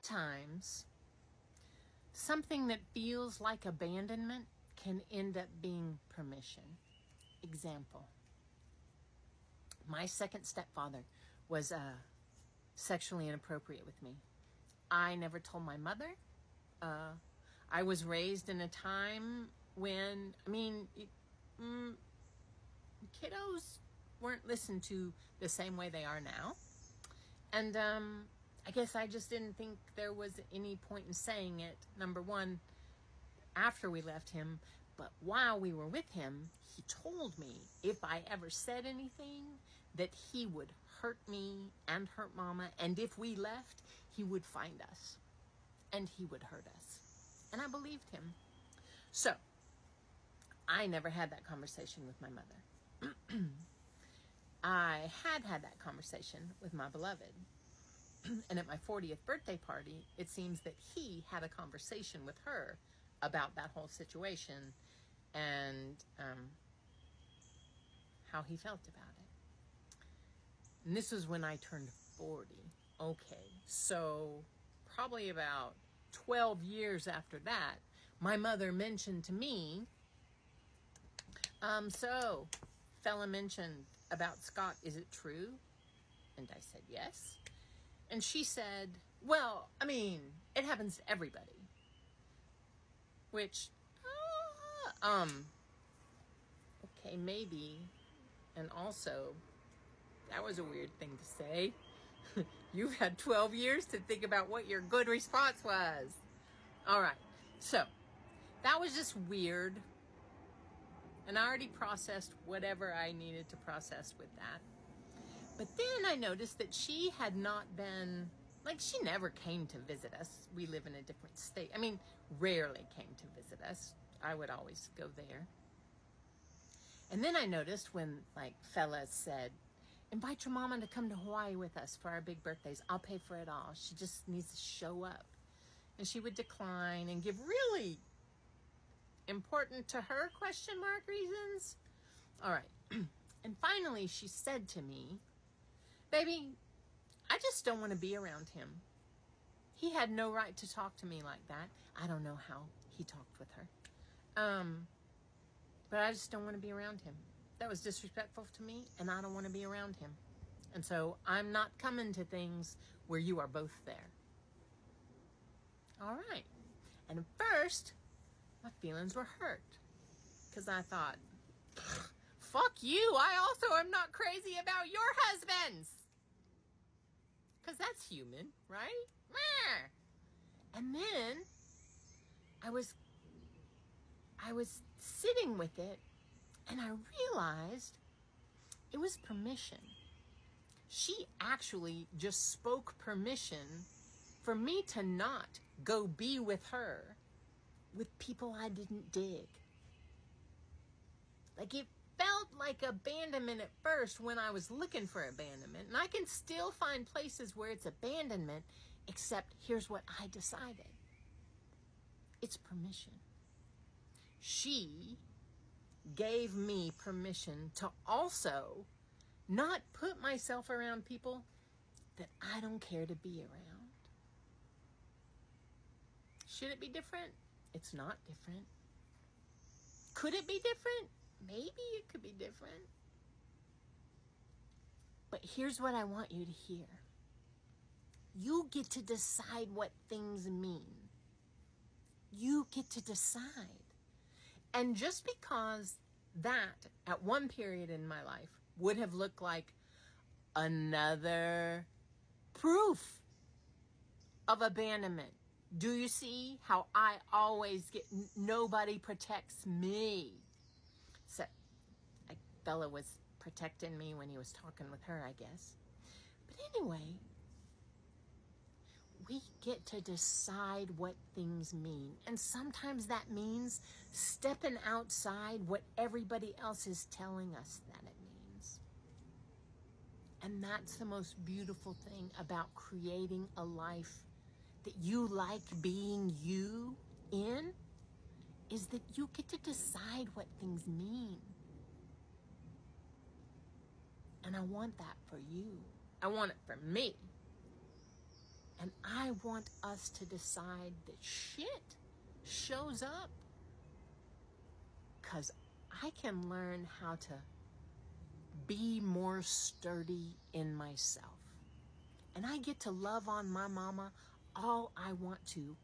sometimes something that feels like abandonment can end up being permission. Example. My second stepfather was sexually inappropriate with me. I never told my mother. I was raised in a time when, kiddos weren't listened to the same way they are now. And I guess I just didn't think there was any point in saying it, number one, after we left him. But while we were with him, he told me if I ever said anything, that he would hurt me and hurt Mama. And if we left, he would find us and he would hurt us. And I believed him. So I never had that conversation with my mother. I had that conversation with my beloved. And at my 40th birthday party, it seems that he had a conversation with her about that whole situation and how he felt about it. And this was when I turned 40. Okay, so probably about 12 years after that, my mother mentioned to me, so fella mentioned about Scott, is it true? And I said, yes. And she said, well, it happens to everybody. Which, okay, maybe. And also, that was a weird thing to say. You've had 12 years to think about what your good response was. All right. So, that was just weird. And I already processed whatever I needed to process with that. But then I noticed that she had not been, she never came to visit us. We live in a different state. Rarely came to visit us. I would always go there. And then I noticed when, fella said, invite your mama to come to Hawaii with us for our big birthdays. I'll pay for it all. She just needs to show up. And she would decline and give really important to her ? Reasons. All right. And finally she said to me, baby, I just don't want to be around him. He had no right to talk to me like that. I don't know how he talked with her. But I just don't want to be around him. That was disrespectful to me, and I don't want to be around him. And so I'm not coming to things where you are both there. All right. And at first, my feelings were hurt. Because I thought, fuck you. I also am not crazy about your husbands. Because that's human, right? And then I was sitting with it, and I realized it was permission. She actually just spoke permission for me to not go be with her with people I didn't dig. It felt like abandonment at first when I was looking for abandonment. And I can still find places where it's abandonment, except here's what I decided. It's permission. She gave me permission to also not put myself around people that I don't care to be around. Should it be different? It's not different. Could it be different? Maybe it could be different. But here's what I want you to hear. You get to decide what things mean. You get to decide. And just because that, at one period in my life, would have looked like another proof of abandonment. Do you see how I always get, nobody protects me? So, a fella was protecting me when he was talking with her, I guess. But anyway, we get to decide what things mean. And sometimes that means stepping outside what everybody else is telling us that it means. And that's the most beautiful thing about creating a life that you like being you in, is that you get to decide what things mean. And I want that for you. I want it for me. And I want us to decide that shit shows up. Because I can learn how to be more sturdy in myself. And I get to love on my mama all I want to.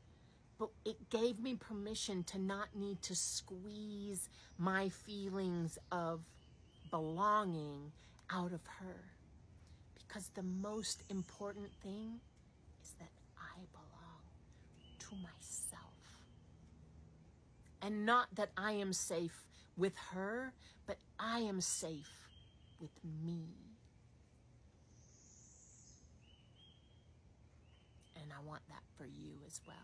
But it gave me permission to not need to squeeze my feelings of belonging out of her. Because the most important thing is that I belong to myself. And not that I am safe with her, but I am safe with me. And I want that for you as well.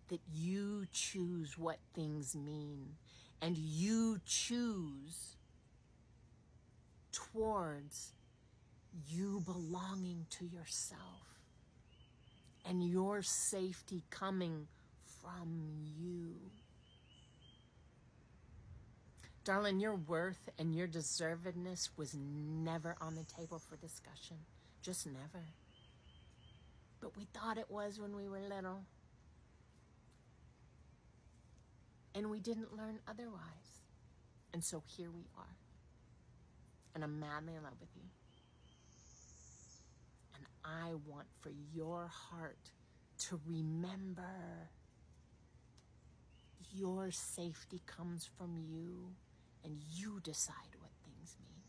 That you choose what things mean, and you choose towards you belonging to yourself and your safety coming from you. Darling, your worth and your deservedness was never on the table for discussion. Just never. But we thought it was when we were little. And we didn't learn otherwise. And so here we are. And I'm madly in love with you. And I want for your heart to remember your safety comes from you, and you decide what things mean.